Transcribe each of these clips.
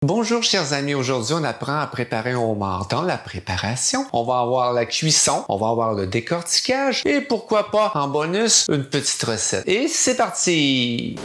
Bonjour chers amis, aujourd'hui on apprend à préparer un homard. Dans la préparation, on va avoir la cuisson, on va avoir le décortiquage et pourquoi pas en bonus une petite recette. Et c'est parti!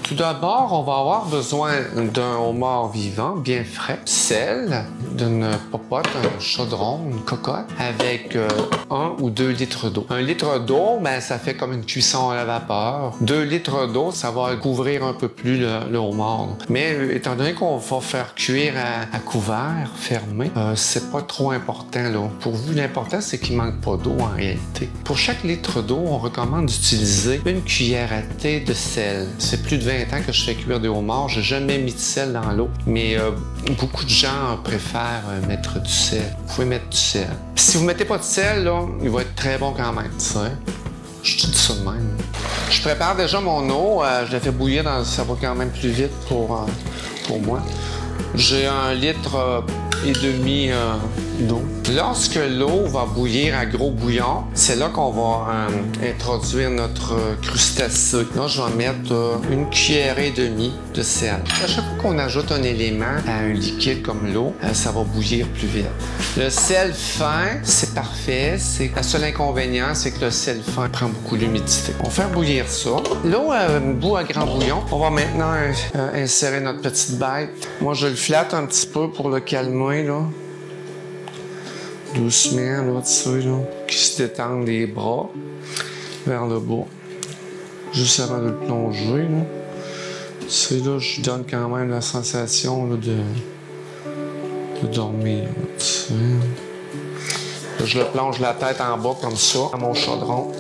Tout d'abord, on va avoir besoin d'un homard vivant, bien frais, sel, d'une popote, un chaudron, une cocotte, avec 1 ou 2 litres d'eau. 1 litre d'eau, ben, ça fait comme une cuisson à la vapeur. 2 litres d'eau, ça va couvrir un peu plus le homard. Mais étant donné qu'on va faire cuire à couvert, fermé, c'est pas trop important. Là. Pour vous, l'important, c'est qu'il manque pas d'eau en réalité. Pour chaque litre d'eau, on recommande d'utiliser une cuillère à thé de sel. C'est plus de 20 ans que je fais cuire des homards, j'ai jamais mis de sel dans l'eau, mais beaucoup de gens préfèrent mettre du sel. Vous pouvez mettre du sel. Si vous mettez pas de sel, là, il va être très bon quand même, tu sais. Je te dis ça de même. Je prépare déjà mon eau, je la fais bouillir, ça va quand même plus vite pour moi. J'ai 1,5 litre d'eau. Lorsque l'eau va bouillir à gros bouillon, c'est là qu'on va introduire notre crustacé. Là, je vais mettre 1,5 cuillère de sel. À chaque fois qu'on ajoute un élément à un liquide comme l'eau, ça va bouillir plus vite. Le sel fin, c'est parfait. Le seul inconvénient, c'est que le sel fin prend beaucoup d'humidité. On va faire bouillir ça. L'eau bout à grand bouillon. On va maintenant insérer notre petite bête. Moi, je le flatte un petit peu pour le calmer, là. Doucement, là, tu sais, là. Qu'il se détende les bras vers le bas. Juste avant de le plonger, là. Tu sais, là, je donne quand même la sensation, là, de dormir, là, tu sais. Là, je le plonge la tête en bas, comme ça, à mon chaudron.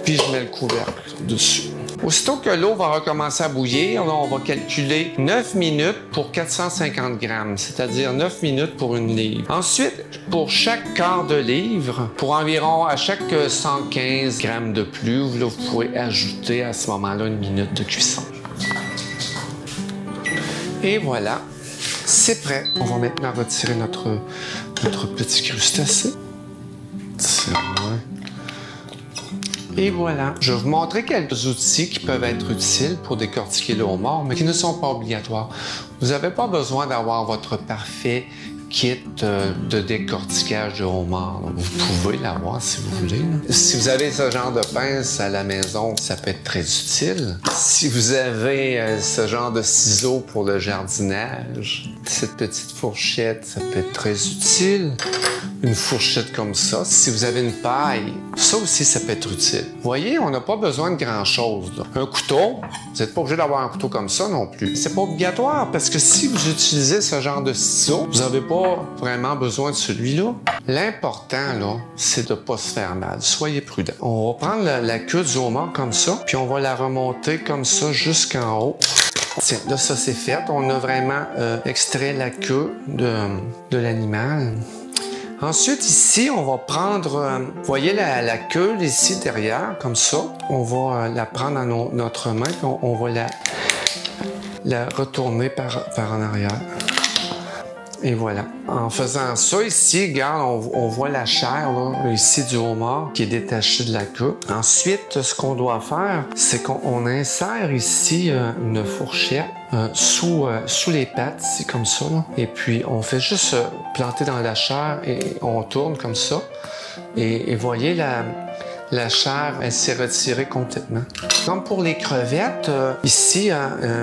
Puis je mets le couvercle dessus. Aussitôt que l'eau va recommencer à bouillir, là, on va calculer 9 minutes pour 450 grammes, c'est-à-dire 9 minutes pour une livre. Ensuite, pour chaque quart de livre, pour environ à chaque 115 grammes de plus, là, vous pouvez ajouter à ce moment-là 1 minute de cuisson. Et voilà, c'est prêt. On va maintenant retirer notre petit crustacé. Et voilà. Je vais vous montrer quelques outils qui peuvent être utiles pour décortiquer le homard, mais qui ne sont pas obligatoires. Vous n'avez pas besoin d'avoir votre parfait kit de décortiquage de homard. Vous pouvez l'avoir si vous voulez. Si vous avez ce genre de pince à la maison, ça peut être très utile. Si vous avez ce genre de ciseaux pour le jardinage, cette petite fourchette, ça peut être très utile. Une fourchette comme ça. Si vous avez une paille, ça aussi, ça peut être utile. Vous voyez, on n'a pas besoin de grand-chose. Un couteau, vous n'êtes pas obligé d'avoir un couteau comme ça non plus. C'est pas obligatoire parce que si vous utilisez ce genre de ciseaux, vous n'avez pas vraiment besoin de celui-là. L'important, là, c'est de ne pas se faire mal. Soyez prudent. On va prendre la queue du homard comme ça, puis on va la remonter comme ça jusqu'en haut. Tiens, là, ça, c'est fait. On a vraiment extrait la queue de l'animal. Ensuite, ici, on va prendre, vous voyez la queue ici derrière, comme ça. On va la prendre dans notre main, puis on va la retourner par en arrière. Et voilà. En faisant ça ici, regarde, on voit la chair là, ici du homard qui est détachée de la queue. Ensuite, ce qu'on doit faire, c'est qu'on insère ici une fourchette sous les pattes, ici, comme ça. Là. Et puis, on fait juste planter dans la chair et on tourne comme ça. Et voyez, la chair, elle s'est retirée complètement. Comme pour les crevettes, ici,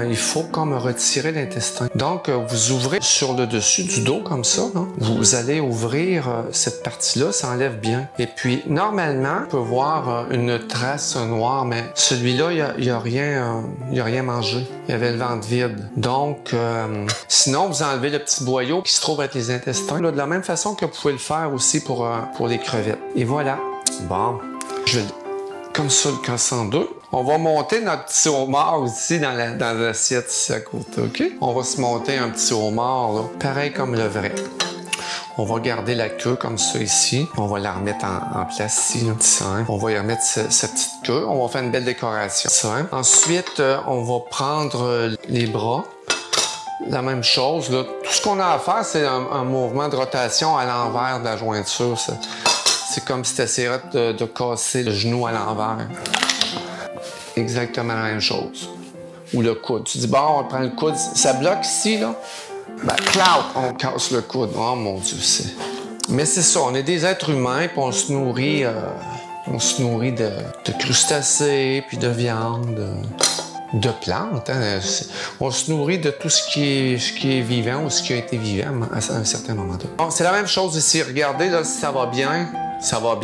il faut comme retirer l'intestin. Donc, vous ouvrez sur le dessus du dos comme ça. Là. Vous allez ouvrir cette partie-là, ça enlève bien. Et puis, normalement, on peut voir une trace noire, mais celui-là, il n'y a rien mangé. Il y avait le ventre vide. Donc, sinon, vous enlevez le petit boyau qui se trouve avec les intestins. Là, de la même façon que vous pouvez le faire aussi pour les crevettes. Et voilà. Bon. Je vais comme ça le casser en deux. On va monter notre petit homard aussi dans l'assiette ici à côté, OK? On va se monter un petit homard, là, pareil comme le vrai. On va garder la queue comme ça ici. On va la remettre en place ici. Là. Ça, hein? On va y remettre sa petite queue. On va faire une belle décoration. Ça, hein? Ensuite, on va prendre les bras. La même chose. Là. Tout ce qu'on a à faire, c'est un mouvement de rotation à l'envers de la jointure. C'est comme si tu essaierais de casser le genou à l'envers. exactement la même chose. Ou le coude. Tu dis, bon, on prend le coude, ça bloque ici, là. Ben, clout, on casse le coude. Oh mon Dieu, c'est... Mais c'est ça, on est des êtres humains, puis on se nourrit de crustacés, puis de viande, de plantes. Hein. On se nourrit de tout ce qui est vivant ou ce qui a été vivant à un certain moment donné. Bon, c'est la même chose ici. Regardez, là, si ça va bien,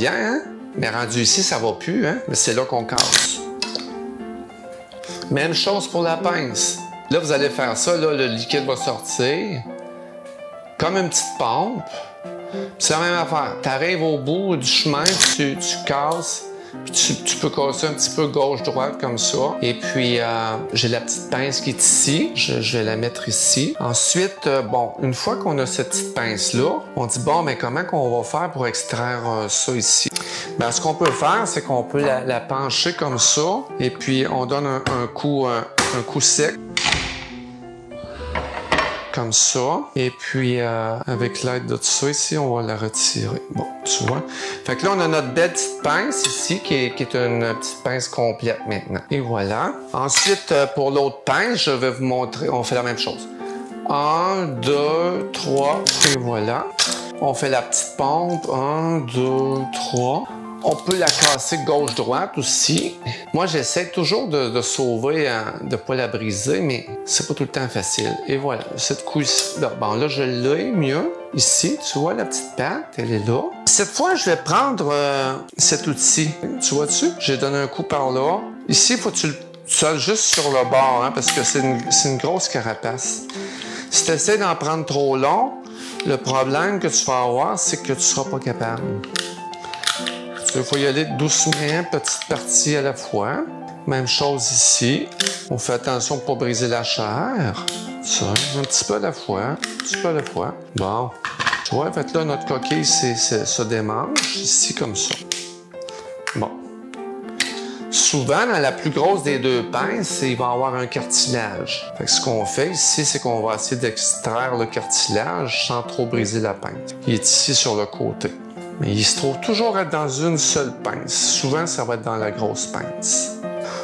hein? Mais rendu ici, ça va plus, hein? Mais c'est là qu'on casse. Même chose pour la pince. Là, vous allez faire ça, là, le liquide va sortir comme une petite pompe. C'est la même affaire. Tu arrives au bout du chemin, tu casses, puis tu peux casser un petit peu gauche-droite comme ça. Et puis, j'ai la petite pince qui est ici. Je vais la mettre ici. Ensuite, bon, une fois qu'on a cette petite pince-là, on dit, bon, mais comment qu'on va faire pour extraire ça ici? Bien, ce qu'on peut faire, c'est qu'on peut la pencher comme ça, et puis on donne un coup sec. Comme ça. Et puis, avec l'aide de tout ça ici, on va la retirer. Bon, tu vois. Fait que là, on a notre belle petite pince ici, qui est une petite pince complète maintenant. Et voilà. Ensuite, pour l'autre pince, je vais vous montrer. On fait la même chose. 1, 2, 3. Et voilà. On fait la petite pompe. 1, 2, 3. On peut la casser gauche-droite aussi. Moi, j'essaie toujours de sauver, de ne pas la briser, mais c'est pas tout le temps facile. Et voilà, cette couche-là, bon, là, je l'ai mieux. Ici, tu vois la petite patte, elle est là. Cette fois, je vais prendre cet outil. Tu vois-tu? J'ai donné un coup par là. Ici, il faut que tu le soles juste sur le bord, hein, parce que c'est une grosse carapace. Si tu essaies d'en prendre trop long, le problème que tu vas avoir, c'est que tu ne seras pas capable. Il faut y aller doucement, petite partie à la fois. Même chose ici. On fait attention pour ne pas briser la chair. Ça, un petit peu à la fois. Un petit peu à la fois. Bon. Tu vois, en fait, là, notre coquille se démange ici comme ça. Bon. Souvent, dans la plus grosse des deux pinces, il va y avoir un cartilage. Fait que ce qu'on fait ici, c'est qu'on va essayer d'extraire le cartilage sans trop briser la pince. Il est ici sur le côté. Mais il se trouve toujours être dans une seule pince. Souvent, ça va être dans la grosse pince.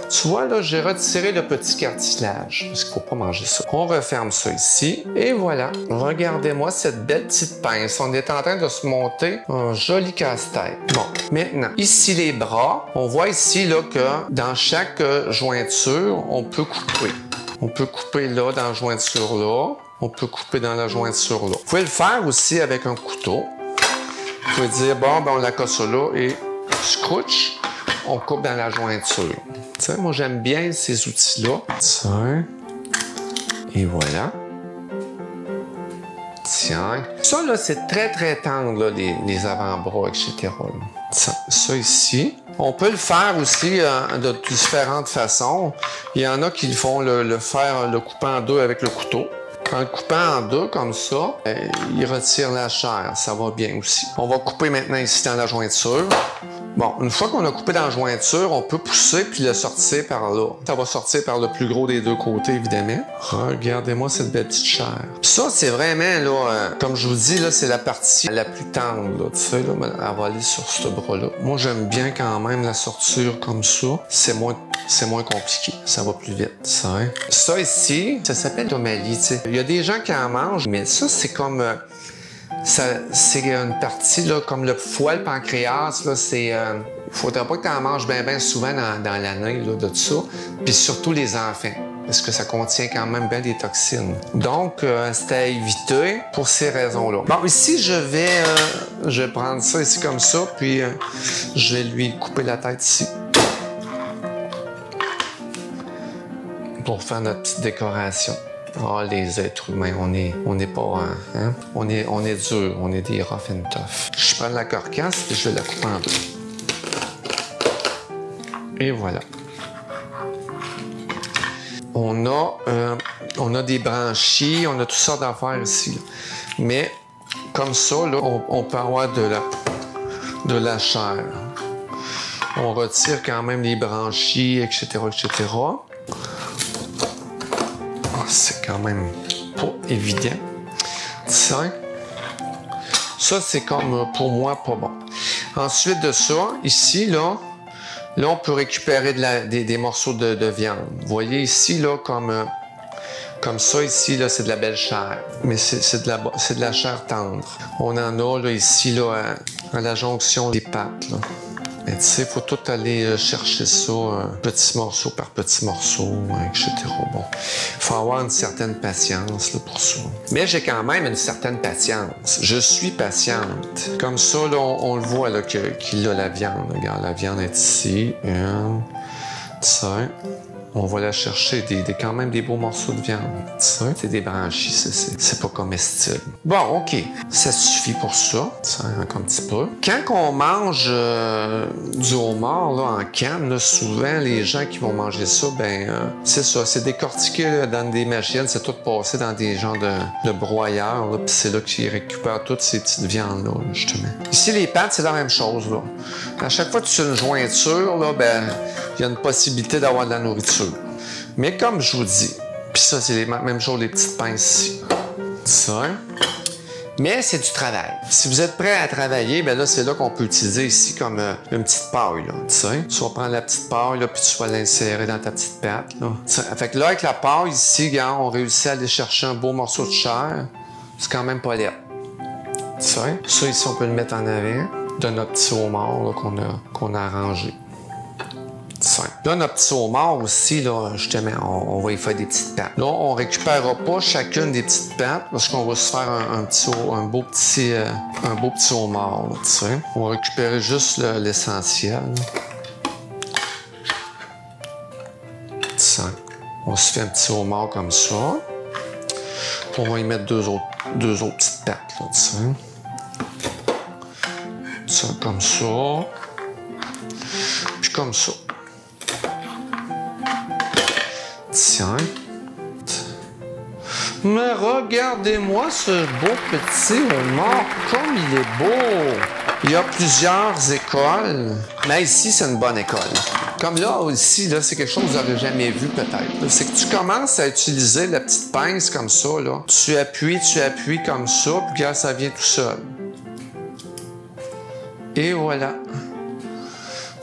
Tu vois, là, j'ai retiré le petit cartilage, parce qu'il ne faut pas manger ça. On referme ça ici, et voilà. Regardez-moi cette belle petite pince. On est en train de se monter un joli casse-tête. Bon, maintenant, ici les bras. On voit ici là, que dans chaque jointure, on peut couper. On peut couper là, dans la jointure là. On peut couper dans la jointure là. Vous pouvez le faire aussi avec un couteau. Vous pouvez dire, bon, ben, on la casse là et scrooge, on coupe dans la jointure. T'sais, moi, j'aime bien ces outils-là. Tiens. Et voilà. Tiens. Ça, là, c'est très, très tendre, là, les avant-bras, etc. Ça ici. On peut le faire aussi de différentes façons. Il y en a qui le font le coupant en deux avec le couteau. En le coupant en deux comme ça, il retire la chair. Ça va bien aussi. On va couper maintenant ici dans la jointure. Bon, une fois qu'on a coupé dans la jointure, on peut pousser puis le sortir par là. Ça va sortir par le plus gros des deux côtés, évidemment. Regardez-moi cette belle petite chair. Puis ça, c'est vraiment, là, comme je vous dis, là, c'est la partie la plus tendre, là. Tu sais, là, elle va aller sur ce bras-là. Moi, j'aime bien quand même la sorture comme ça. C'est moins compliqué. Ça va plus vite, ça, hein? Ça ici, ça s'appelle tomalie, tu sais. Il y a des gens qui en mangent, mais ça, c'est comme... c'est une partie, là, comme le foie, le pancréas, là, c'est... faudrait pas que tu en manges bien souvent dans l'année, là, de tout ça. Puis surtout les enfants, parce que ça contient quand même bien des toxines. Donc, c'est à éviter pour ces raisons-là. Bon, ici, je vais prendre ça ici comme ça, puis je vais lui couper la tête ici. Pour faire notre petite décoration. Ah, oh, les êtres humains, on n'est pas... Hein? On est dur, on est des rough and tough. Je prends la carcasse et je vais la couper en deux. Et voilà. On a des branchies, on a toutes sortes d'affaires ici. Là. Mais comme ça, là, on peut avoir de la chair. On retire quand même les branchies, etc., etc. C'est quand même pas évident. Tiens. Ça, c'est comme, pour moi, pas bon. Ensuite de ça, ici, là, Là, on peut récupérer des morceaux de viande. Vous voyez ici, là, comme ça, ici, là, c'est de la belle chair. Mais c'est de la chair tendre. On en a, là, ici, là, à la jonction des pattes, là. Mais tu sais, il faut tout aller chercher ça, petit morceau par petit morceau, etc. Bon, il faut avoir une certaine patience là, pour ça. Mais j'ai quand même une certaine patience. Je suis patiente. Comme ça, là, on le voit là, qu'il a la viande. Regarde, la viande est ici. Ça. On va la chercher, quand même des beaux morceaux de viande. Ça, c'est des branchies, c'est pas comestible. Bon, OK. Ça suffit pour ça. Ça, encore un petit peu. Quand on mange du homard là, en canne, là, souvent, les gens qui vont manger ça, c'est ça. C'est décortiqué là, dans des machines. C'est tout passé dans des genres de broyeurs. Puis c'est là qu'ils récupèrent toutes ces petites viandes-là, justement. Ici, les pâtes, c'est la même chose. Là. À chaque fois que tu fais une jointure, là, il y a une possibilité d'avoir de la nourriture. Mais comme je vous dis, puis ça, c'est la même chose, les petites pinces ici. Ça. Mais c'est du travail. Si vous êtes prêt à travailler, là, c'est là qu'on peut utiliser ici comme une petite paille. Là, tu vas prendre la petite paille, là, puis tu vas l'insérer dans ta petite pâte. Là. Fait que là, avec la paille ici, regarde, on réussit à aller chercher un beau morceau de chair. C'est quand même pas laid. Ça, ici, on peut le mettre en avant de notre petit homard là, qu'on a arrangé. Là, notre petit homard aussi, là, justement, on va y faire des petites pattes. Là, on ne récupérera pas chacune des petites pattes parce qu'on va se faire un beau petit homard. Là, on va récupérer juste l'essentiel. On se fait un petit homard comme ça. On va y mettre deux autres petites pattes. Là, ça, comme ça. Puis comme ça. Tiens. Mais regardez-moi ce beau petit homard, comme il est beau! Il y a plusieurs écoles, mais ici, c'est une bonne école. Comme là, ici, là, c'est quelque chose que vous n'aurez jamais vu peut-être. C'est que tu commences à utiliser la petite pince comme ça, là. Tu appuies comme ça, puis regarde, ça vient tout seul. Et voilà.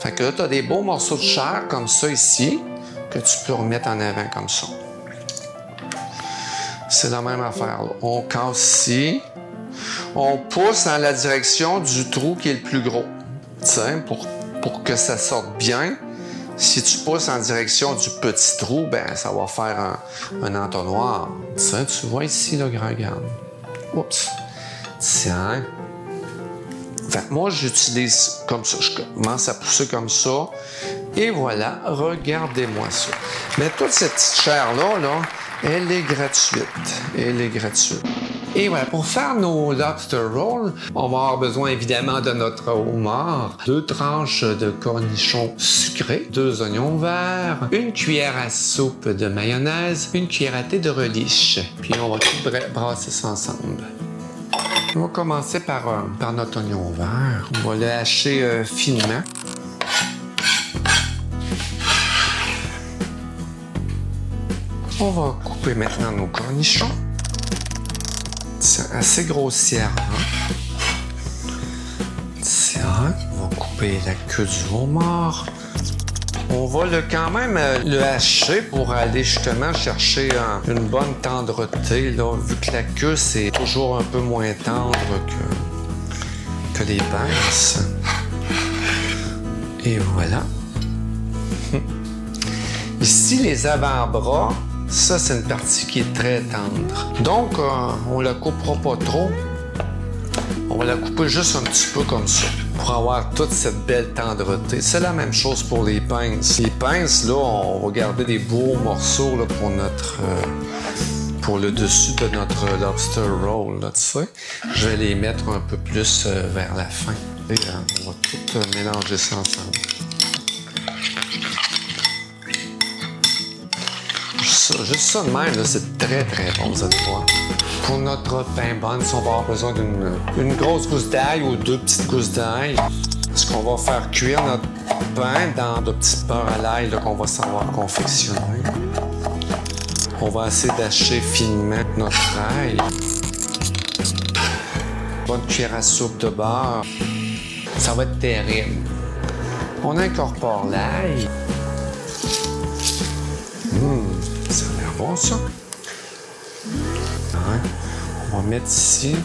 Fait que là, tu as des beaux morceaux de chair comme ça ici, que tu peux remettre en avant comme ça. C'est la même affaire. Là. On casse ici. On pousse dans la direction du trou qui est le plus gros. Pour que ça sorte bien. Si tu pousses en direction du petit trou, ça va faire un entonnoir. Tu vois ici, là, regarde. Oups. Tiens. Fait que moi, j'utilise comme ça. Je commence à pousser comme ça. Et voilà, regardez-moi ça. Mais toute cette petite chair-là, elle est gratuite. Elle est gratuite. Et voilà, pour faire nos lobster rolls, on va avoir besoin évidemment de notre homard, 2 tranches de cornichons sucrés, 2 oignons verts, 1 cuillère à soupe de mayonnaise, 1 cuillère à thé de relish. Puis on va tout brasser ça ensemble. On va commencer par notre oignon vert. On va le hacher finement. On va couper maintenant nos cornichons. C'est assez grossièrement. Tiens, on va couper la queue du homard. On va quand même le hacher pour aller justement chercher une bonne tendreté, là, vu que la queue, c'est toujours un peu moins tendre que les pinces. Et voilà. Ici, les avant-bras, ça, c'est une partie qui est très tendre. Donc, on la coupera pas trop. On va la couper juste un petit peu comme ça pour avoir toute cette belle tendreté. C'est la même chose pour les pinces. Les pinces, là, on va garder des beaux morceaux là, pour le dessus de notre lobster roll. Là, tu sais. Je vais les mettre un peu plus vers la fin. Et, on va tout mélanger ça ensemble. Juste ça de même, c'est très très bon, vous allez voir. Pour notre pain bonne, on va avoir besoin d'une grosse gousse d'ail ou 2 petites gousses d'ail. Parce qu'on va faire cuire notre pain dans de petits beurre à l'ail qu'on va savoir confectionner. On va essayer d'hacher finement notre ail. Bonne cuillère à soupe de beurre. Ça va être terrible. On incorpore l'ail. Ça a l'air bon, ça. Ouais. On va mettre ici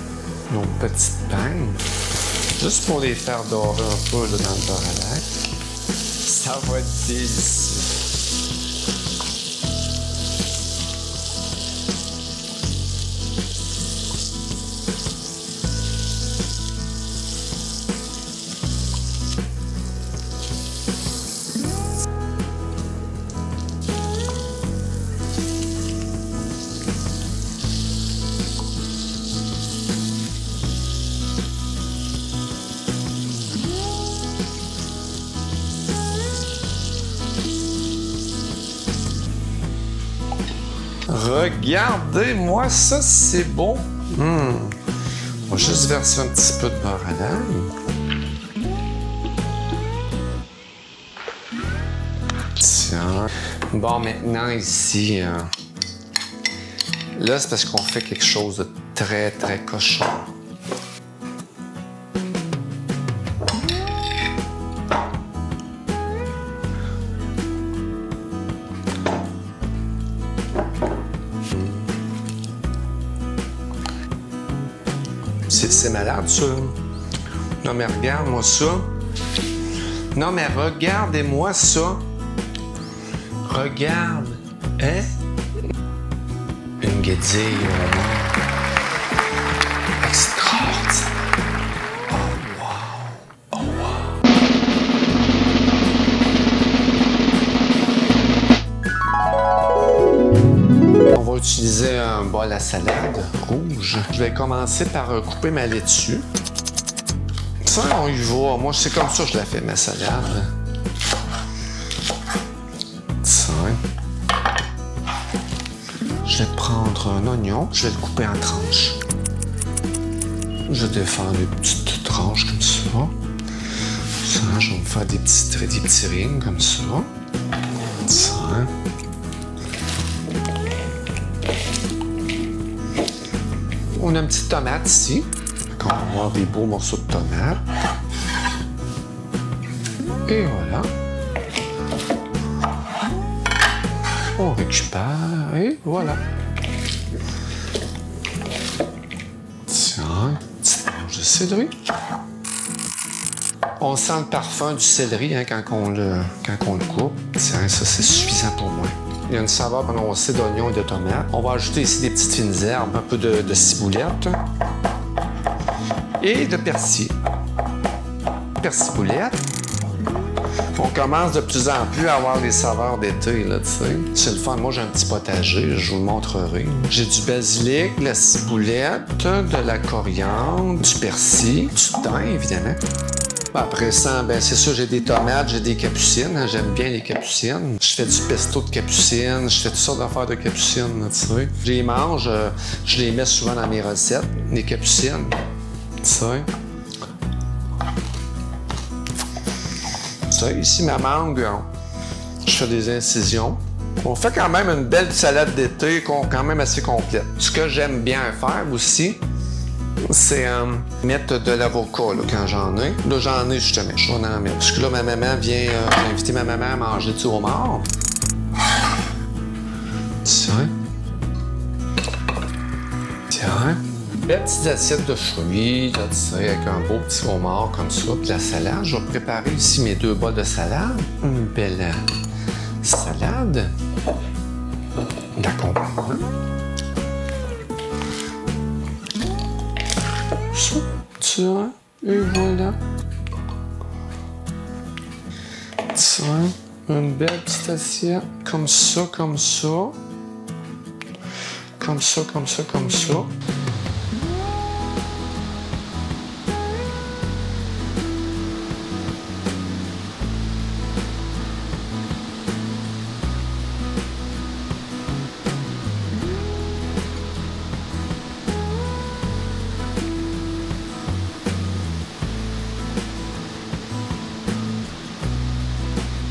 nos petites pagnes, juste pour les faire dorer un peu là, dans le beurre à l'ail. Ça va être délicieux. Regardez-moi ça, c'est bon. On va juste verser un petit peu de beurre à l'ail. Tiens. Bon, maintenant ici, là, c'est parce qu'on fait quelque chose de très, très cochon. C'est malade, ça. Non, mais regarde-moi ça. Non, mais regardez-moi ça. Regarde. Hein? Une guédille au mort. Extraordinaire. Oh, wow. Oh, wow. On va utiliser un bol à salade rouge. Je vais commencer par couper ma laitue. Ça, on y va. Moi, c'est comme ça que je la fais, ma salade. Ça. Je vais prendre un oignon. Je vais le couper en tranches. Je vais défaire des petites tranches comme ça. Ça, je vais me faire des petits rings comme ça. Ça. On a une petite tomate ici. On va avoir des beaux morceaux de tomate. Et voilà. On récupère et voilà. Tiens, petite tranche de céleri. On sent le parfum du céleri hein, quand on le coupe. Tiens, ça c'est suffisant pour moi. Il y a une saveur prononcée d'oignons et de tomates. On va ajouter ici des petites fines herbes, un peu de ciboulette et de persil. Persiboulette. On commence de plus en plus à avoir des saveurs d'été, là, tu sais. C'est le fun. Moi, j'ai un petit potager, je vous le montrerai. J'ai du basilic, de la ciboulette, de la coriandre, du persil, du thym, évidemment. Après ça, ben c'est ça, j'ai des tomates, j'ai des capucines. Hein, j'aime bien les capucines. Je fais du pesto de capucines, je fais toutes sortes d'affaires de capucines, là, tu sais. Je les mange, je les mets souvent dans mes recettes, les capucines, tu sais. Ça, ici, ma mangue, je fais des incisions. On fait quand même une belle salade d'été, quand même assez complète. Ce que j'aime bien faire aussi, c'est mettre de l'avocat quand j'en ai. Là, j'en ai justement. Je vais en mettre. Parce que là, ma maman vient inviter ma maman à manger du homard. Tiens. Tiens. Belle petite assiette de fruits, là, tu sais, avec un beau petit homard comme ça. Puis la salade. Je vais préparer ici mes 2 bols de salade. Une belle salade d'accompagnement. Ça, tiens, et voilà. Tiens, une belle petite assiette, comme ça, comme ça. Comme ça, comme ça, comme ça.